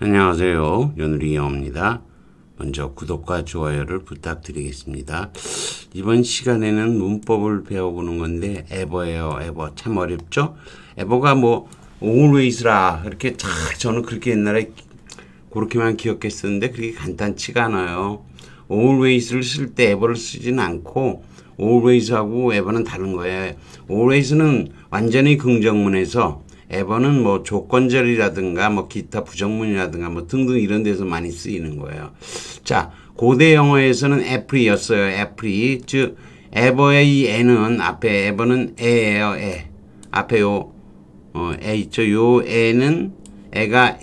안녕하세요. 연우리 영어입니다. 먼저 구독과 좋아요를 부탁드리겠습니다. 이번 시간에는 문법을 배워보는 건데 에버예요. 에버 참 어렵죠? 에버가 뭐 always라 이렇게 저는 그렇게 옛날에 그렇게만 기억했었는데 그렇게 간단치가 않아요. always를 쓸 때 ever를 쓰지는 않고 always하고 ever는 다른 거예요. always는 완전히 긍정문에서 ever는 뭐 조건절이라든가 뭐 기타 부정문이라든가 뭐 등등 이런 데서 많이 쓰이는 거예요. 자, 고대 영어에서는 every였어요. every. 즉 ever의 이 e는 앞에 ever는 e예요. e. 앞에 에 있죠. 요 e는 e가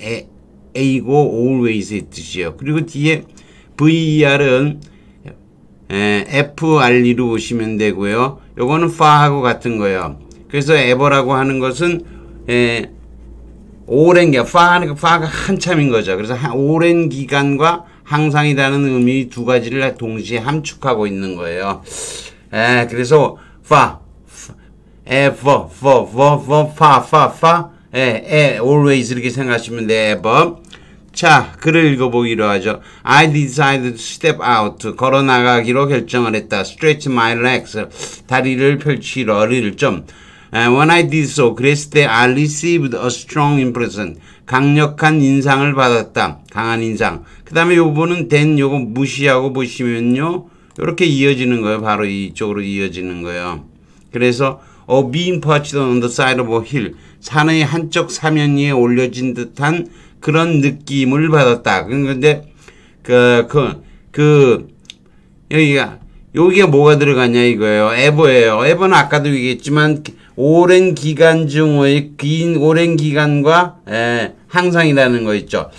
a고 always의 뜻이에요. 그리고 뒤에 ver은 FRE로 보시면 되고요. 요거는 far하고 같은 거예요. 그래서 ever라고 하는 것은 오랜 기간, far가 한참인 거죠. 그래서 오랜 기간과 항상이라는 의미 두 가지를 동시에 함축하고 있는 거예요. 그래서 ever, always 이렇게 생각하시면 돼요. ever. 자, 글을 읽어보기로 하죠. I decided to step out. 걸어 나가기로 결정을 했다. Stretch my legs. 다리를 펼치러를 좀. When I did so, 그랬을 때 I received a strong impression. 강력한 인상을 받았다. 강한 인상. 그 다음에 요거는 then 요거 무시하고 보시면요. 요렇게 이어지는 거예요. 바로 이쪽으로 이어지는 거예요. 그래서 being perched on the side of a hill. 산의 한쪽 사면 위에 올려진 듯한 그런 느낌을 받았다. 그런데 여기가 뭐가 들어가냐 이거예요. ever예요. ever는 아까도 얘기했지만 오랜 기간 중의 오랜 기간과 항상이라는 거 있죠.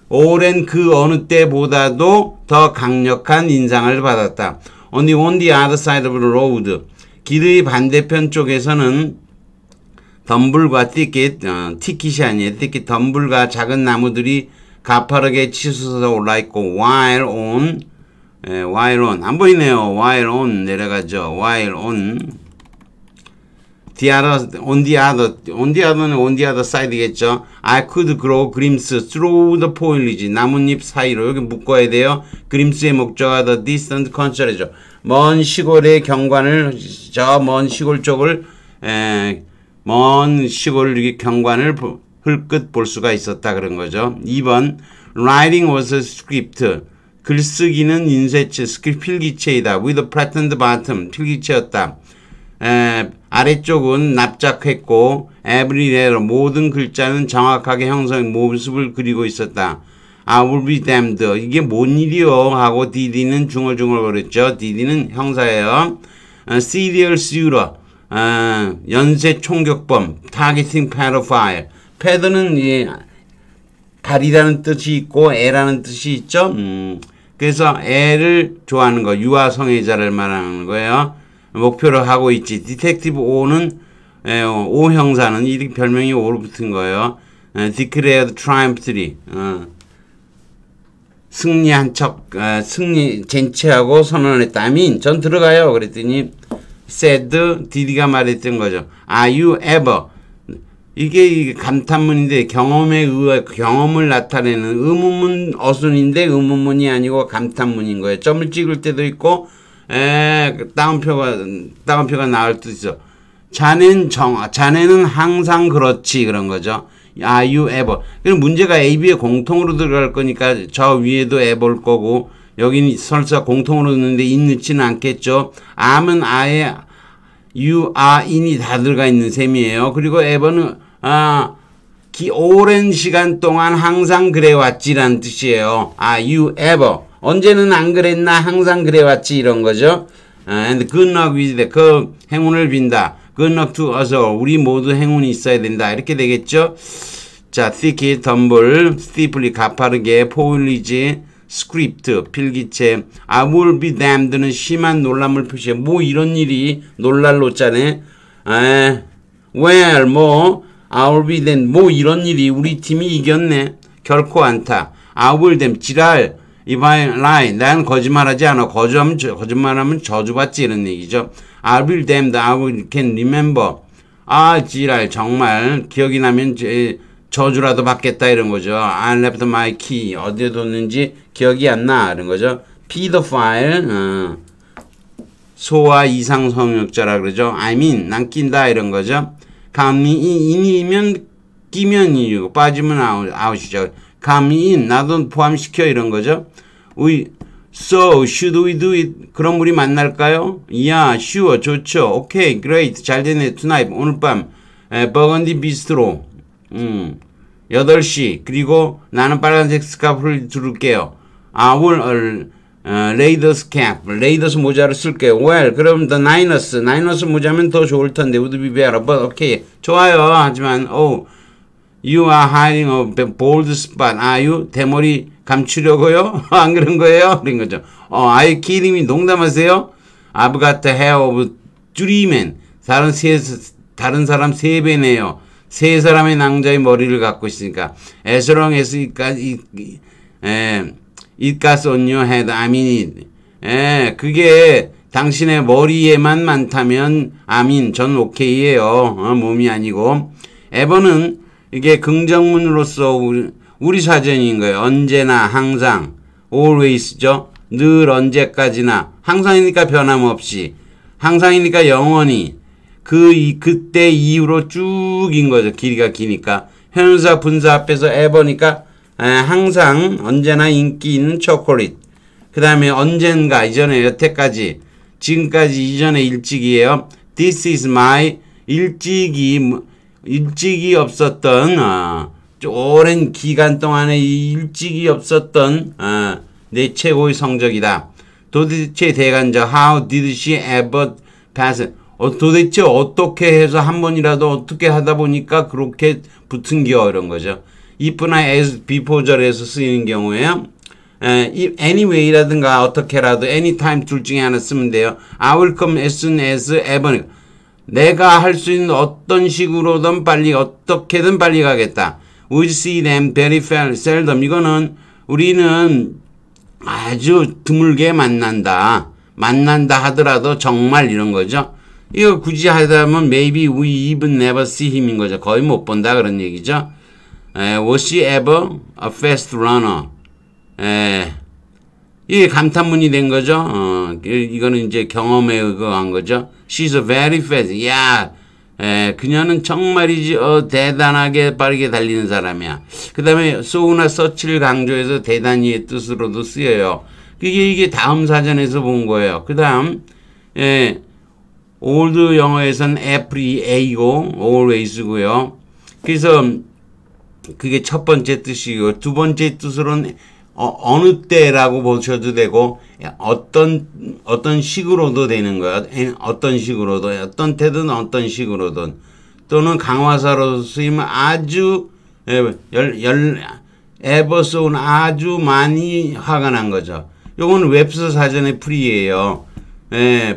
오랜 그 어느 때보다도 더 강력한 인상을 받았다. On the other side of the road. 길의 반대편 쪽에서는 덤불과 티켓이 아니에요. 티켓, 덤불과 작은 나무들이 가파르게 치솟아서 올라있고 while on 안 보이네요. while on 내려가죠. while on the other side겠죠. I could grow glimpse through the foliage. 나뭇잎 사이로 여기 묶어야 돼요. glimpse의 목적어 the distant country죠. 먼 시골의 경관을 먼 시골 쪽을 먼 시골 경관을 흘끗 볼 수가 있었다 그런 거죠. 2번 writing was a script. 글쓰기는 인쇄체, 스크립트 필기체이다. with a flattened bottom. 필기체였다. 아래쪽은 납작했고 every letter 모든 글자는 정확하게 형성 모습을 그리고 있었다. I will be damned. 이게 뭔 일이요? 하고 did는 중얼중얼 거렸죠. did는 형사예요. serial shooter. 연쇄 총격범. targeting pedophile. pedo는 발이라는 뜻이 있고 애라는 뜻이 있죠. 그래서 애를 좋아하는 거, 유아 성애자를 말하는 거예요. 목표로 하고 있지. 디텍티브 O는 O 형사는 이 별명이 O로 붙은 거예요. declared triumphantly. 승리한 척, 쟁취하고 선언을 했다. I mean, 전 들어가요. 그랬더니 said, did가 말했던 거죠. Are you ever? 이게 감탄문인데 경험을 나타내는 의문문 어순인데 의문문이 아니고 감탄문인 거예요. 점을 찍을 때도 있고 따옴표가 나올 수도 있어. 자네는 항상 그렇지 그런 거죠. Are you ever? 그럼 문제가 A, B에 공통으로 들어갈 거니까 저 위에도 ever 거고 여기는 설사 공통으로 넣는데 in 넣지는 않겠죠. am은 아예 you, are, in이 다 들어가 있는 셈이에요. 그리고 ever는 오랜 시간 동안 항상 그래왔지라는 뜻이에요. you ever. 언제는 안 그랬나 항상 그래왔지 이런 거죠. And good luck with that. 그 행운을 빈다. Good luck to us all. 우리 모두 행운이 있어야 된다. 이렇게 되겠죠. 자, thicket, 덤불, steeply, 가파르게, foliage, script, 필기체. I will be damned는 심한 놀람을 표시해. 뭐 이런 일이 놀랄 노자네. well, I will be then. 뭐 이런 일이 우리 팀이 이겼네. 결코 않다. I will them. 지랄. If I lie. 난 거짓말하지 않아. 거짓말하면 저주받지 이런 얘기죠. I will them. I will can remember. 지랄. 정말 기억이 나면 저주라도 받겠다 이런 거죠. I left my key. 어디에 뒀는지 기억이 안 나 이런 거죠. pedophile 소아 이상 성역자라 그러죠. I mean 난 낀다 이런 거죠. come in이면 끼면 이고 빠지면 아웃이죠. come in 나도 포함시켜 이런 거죠. So should we do it? 그럼 우리 만날까요? Yeah, sure, 좋죠. Okay, great, 잘 되네. Tonight, 오늘 밤 버건디 비스트로 8시 그리고 나는 빨간색 스카프를 두를게요. I will 레이더스 캡, 레이더스 모자를 쓸게요. Well, 그럼 the Niners 모자면 더 좋을 텐데 would be better. But okay, 좋아요. 하지만 you are hiding a bold spot. Are you? 대머리 감추려고요? 안 그런 거예요? 그런 거죠. Are you kidding me? 농담하세요? I've got the hair of 3 men. 다른 사람 3배네요. 3사람의 낭자의 머리를 갖고 있으니까. As long as it got on your head, I mean it. 그게 당신의 머리에만 많다면, 전 오케이예요. 몸이 아니고. 에버는 이게 긍정문으로서 우리 사전인 거예요. 언제나, 항상, always죠. 늘 언제까지나. 항상이니까 변함없이. 항상이니까 영원히. 그때 이후로 쭉인 거죠. 길이가 기니까. 형용사, 분사 앞에서 에버니까 항상, 언제나 인기 있는 초콜릿. 그 다음에 언젠가, 이전에 여태까지, 지금까지 이전의 일찍이에요. This is my 일찍이 없었던 오랜 기간 동안에 일찍이 없었던 내 최고의 성적이다. 도대체 대간적 How did she ever pass? 도대체 어떻게 해서 한 번이라도 어떻게 하다 보니까 그렇게 붙은겨 이런 거죠. if나 as before절에서 쓰이는 경우에요. anyway라든가 어떻게라도 anytime 둘 중에 하나 쓰면 돼요. I will come as soon as ever. 내가 할 수 있는 어떤 식으로든 빨리 어떻게든 빨리 가겠다. We see them very seldom. 이거는 우리는 아주 드물게 만난다 하더라도 정말 이런 거죠. 이거 굳이 하다면 maybe we even never see him인 거죠. 거의 못 본다 그런 얘기죠. Was she ever a fast runner? 이게 감탄문이 된 거죠. 이거는 이제 경험에 의거한 거죠. She's very fast. 야, 그녀는 정말이지 대단하게 빠르게 달리는 사람이야. 그 다음에 so나 such를 강조해서 대단히의 뜻으로도 쓰여요. 이게 다음 사전에서 본 거예요. 그 다음 old 영어에서는 every a고 always고요. 그래서 그게 첫 번째 뜻이고 두 번째 뜻으로는 어느 때라고 보셔도 되고 어떤 식으로도 되는 거예요. 어떤 식으로도 어떤 때든 어떤 식으로든 또는 강화사로 쓰이면 아주 에버소는 아주 많이 화가 난 거죠. 요거는 웹스 사전의 프리예요.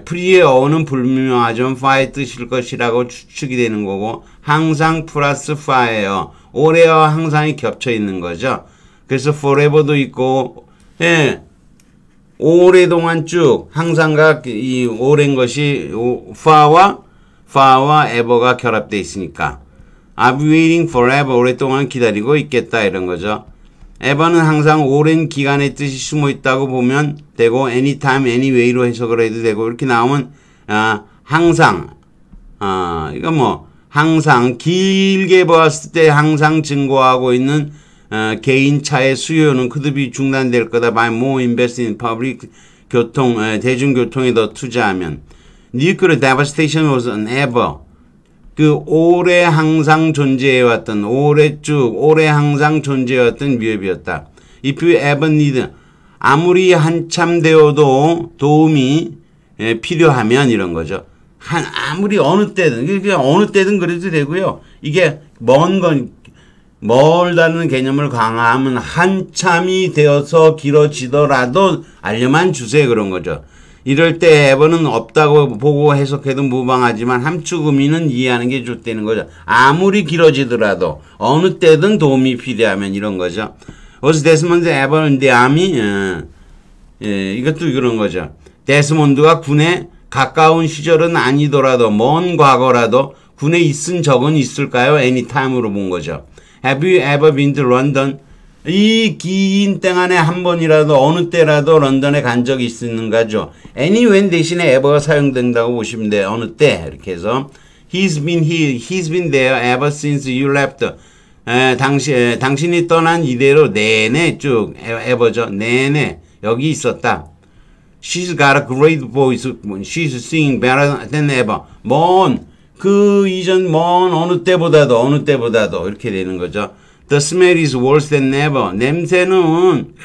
프리의 어는 불명하지만 파의 뜻일 것이라고 추측이 되는 거고 항상 플러스 파예요. 올해와 항상이 겹쳐 있는 거죠. 그래서 forever도 있고, 오래동안 쭉, 항상과 이 오랜 것이 far와 ever가 결합되어 있으니까. I'll be waiting forever. 오랫동안 기다리고 있겠다. 이런 거죠. ever는 항상 오랜 기간의 뜻이 숨어 있다고 보면 되고, anytime, anyway로 해석을 해도 되고, 이렇게 나오면, 항상, 이거 항상, 길게 보았을 때 항상 증거하고 있는 개인차의 수요는 그듭이 중단될 거다. by more invest in public 교통, 대중교통에 더 투자하면. Nuclear devastation was an ever. 오래 항상 존재해왔던, 오래 항상 존재해왔던 위협이었다. If you ever need, 아무리 한참 되어도 도움이 필요하면 이런 거죠. 아무리 어느 때든, 그냥 어느 때든 그래도 되고요. 이게 멀다는 개념을 강화하면 한참이 되어서 길어지더라도 알려만 주세요 그런 거죠. 이럴 때 에버는 없다고 보고 해석해도 무방하지만 함축 의미는 이해하는 게 좋다는 거죠. 아무리 길어지더라도 어느 때든 도움이 필요하면 이런 거죠. Was Desmond ever in the army? 이것도 그런 거죠. 데스몬드가 군에 가까운 시절은 아니더라도 먼 과거라도 군에 있은 적은 있을까요? anytime으로 본 거죠. Have you ever been to London? 이 긴 땡 안에 한 번이라도 어느 때라도 런던에 간 적이 있는가죠. Anywhen 대신에 ever가 사용된다고 보시면 돼요. 어느 때 이렇게 해서 He's been there ever since you left. 당신이 떠난 이대로 내내 쭉 ever죠. 내내 여기 있었다. She's got a great voice. She's singing better than ever. 그 이전 어느 때보다도 이렇게 되는 거죠. The smell is worse than ever. 냄새는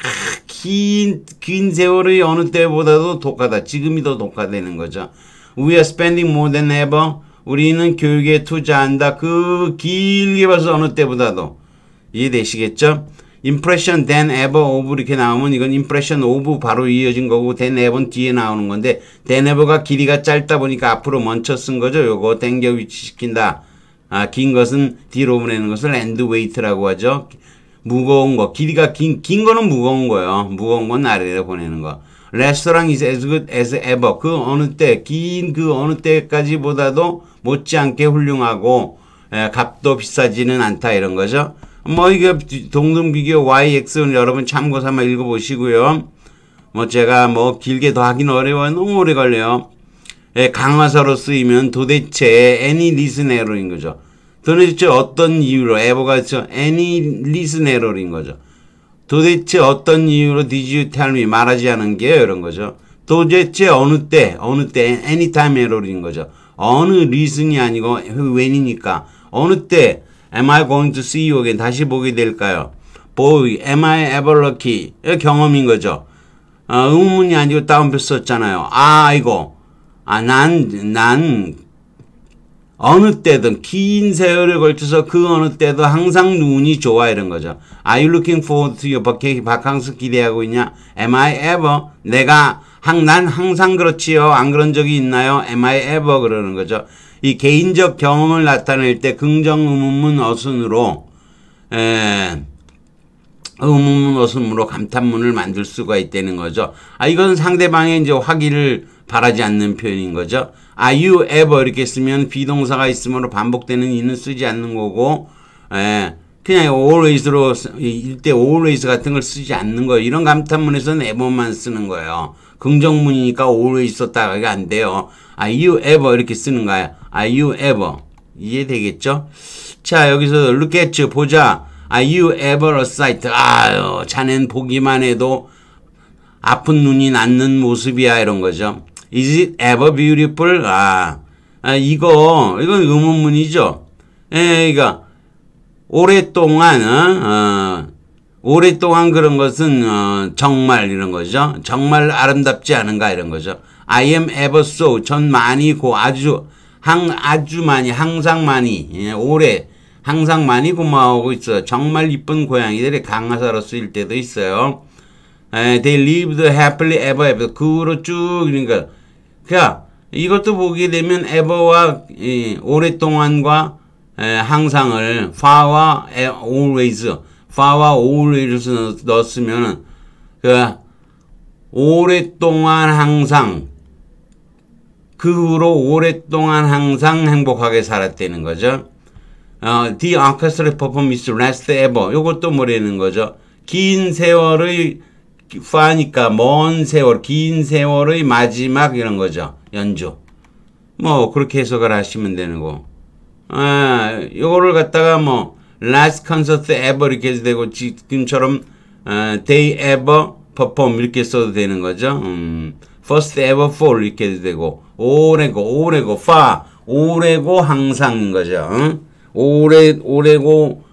긴 세월의 어느 때보다도 독하다. 지금이 더 독하다는 거죠. We are spending more than ever. 우리는 교육에 투자한다. 그 길게 봐서 어느 때보다도. 이해되시겠죠? impression than ever of 이렇게 나오면 이건 impression of 바로 이어진 거고 than ever는 뒤에 나오는 건데 than ever가 길이가 짧다 보니까 앞으로 멈춰 쓴 거죠. 요거 당겨 위치시킨다. 긴 것은 뒤로 보내는 것을 end weight라고 하죠. 무거운 거, 길이가 긴 거는 무거운 거예요. 무거운 건 아래로 보내는 거. Restaurant is as good as ever. 그 어느 때, 그 어느 때까지보다도 못지않게 훌륭하고 값도 비싸지는 않다 이런 거죠. 이게 동등비교 YX는 여러분 참고 삼아 읽어보시고요. 제가 길게 더 하긴 어려워요. 너무 오래 걸려요. 강화사로 쓰이면 도대체 any reason error인 거죠. 도대체 어떤 이유로 ever가 있죠. any reason error인 거죠. 도대체 어떤 이유로 did you tell me 말하지 않은 게요 이런 거죠. 도대체 어느 때 anytime error인 거죠. 어느 reason이 아니고 when이니까 어느 때 am I going to see you again 다시 보게 될까요? boy am I ever lucky 경험인 거죠. 의문문이 아니고 따옴표 썼잖아요. 이거 난 어느 때든 긴 세월에 걸쳐서 그 어느 때도 항상 눈이 좋아 이런 거죠. Are you looking forward to your vacation? 바캉스 기대하고 있냐? Am I ever? 난 항상 그렇지요. 안 그런 적이 있나요? Am I ever? 그러는 거죠. 이 개인적 경험을 나타낼 때 긍정 의문문 어순으로 감탄문을 만들 수가 있다는 거죠. 이건 상대방의 이제 확인을 바라지 않는 표현인 거죠. Are you ever 이렇게 쓰면 비동사가 있으므로 반복되는 이는 쓰지 않는 거고, 그냥 always로 일대 always 같은 걸 쓰지 않는 거예요. 이런 감탄문에서는 ever만 쓰는 거예요. 긍정문이니까 always 썼다가 안 돼요. Are you ever 이렇게 쓰는 거예요. Are you ever 이해되겠죠? 자 여기서 look at you 보자. Are you ever a sight? 자넨 보기만 해도 아픈 눈이 낫는 모습이야 이런 거죠. Is it ever beautiful? 이건 의문문이죠. 그러니까 오랫동안 그런 것은 정말 이런 거죠. 정말 아름답지 않은가 이런 거죠. I am ever so 전 많이 아주 많이 항상 많이 오래 항상 많이 고마워하고 있어요. 정말 이쁜 고양이들이 강화사로 쓰일 때도 있어요. They lived happily ever after. 그 후로 쭉 그러니까 이것도 보게 되면 ever와 오랫동안과 항상을 far와 always 넣었으면은 오랫동안 항상 그 후로 오랫동안 항상 행복하게 살았다는 거죠. The orchestra performed its last ever. 요것도 뭐라는 거죠. 긴 세월의 파니까 먼 세월, 긴 세월의 마지막 이런 거죠. 연주. 그렇게 해석을 하시면 되는 거. 요거를 갖다가 last concert ever 이렇게 해도 되고 지금처럼 they ever perform 이렇게 써도 되는 거죠. first ever fall 이렇게 해도 되고 오래고 far 오래고 항상인 거죠. 오래고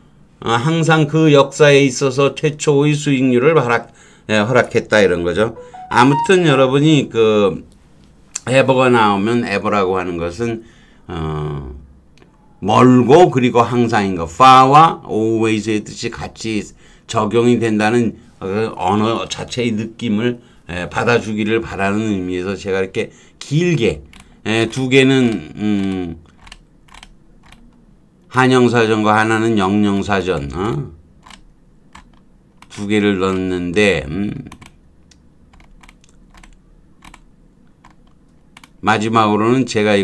항상 그 역사에 있어서 최초의 수익률을 허락했다 이런 거죠. 아무튼 여러분이 ever가 나오면 ever라고 하는 것은 멀고 그리고 항상인 거 far와 always의 뜻이 같이 적용이 된다는 언어 자체의 느낌을 받아주기를 바라는 의미에서 제가 이렇게 길게 두 개는 한영사전과 하나는 영영사전 두 개를 넣었는데 마지막으로는 제가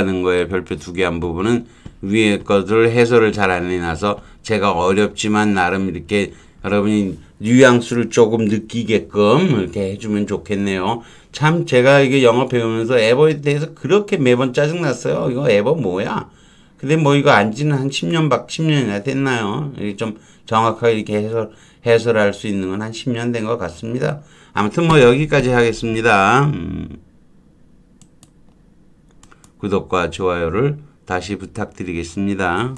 넣은 거에 별표 2개 한 부분은 위에 것을 해설을 잘 안 해놔서 제가 어렵지만 나름 이렇게 여러분이 뉘앙스를 조금 느끼게끔 이렇게 해주면 좋겠네요. 참 제가 이게 영어 배우면서 에버에 대해서 그렇게 매번 짜증났어요. 이거 에버 뭐야? 근데 뭐 이거 안지는 한 10년이나 됐나요? 이게 좀 정확하게 이렇게 해설할 수 있는 건 한 10년 된 것 같습니다. 아무튼 뭐 여기까지 하겠습니다. 구독과 좋아요를 다시 부탁드리겠습니다.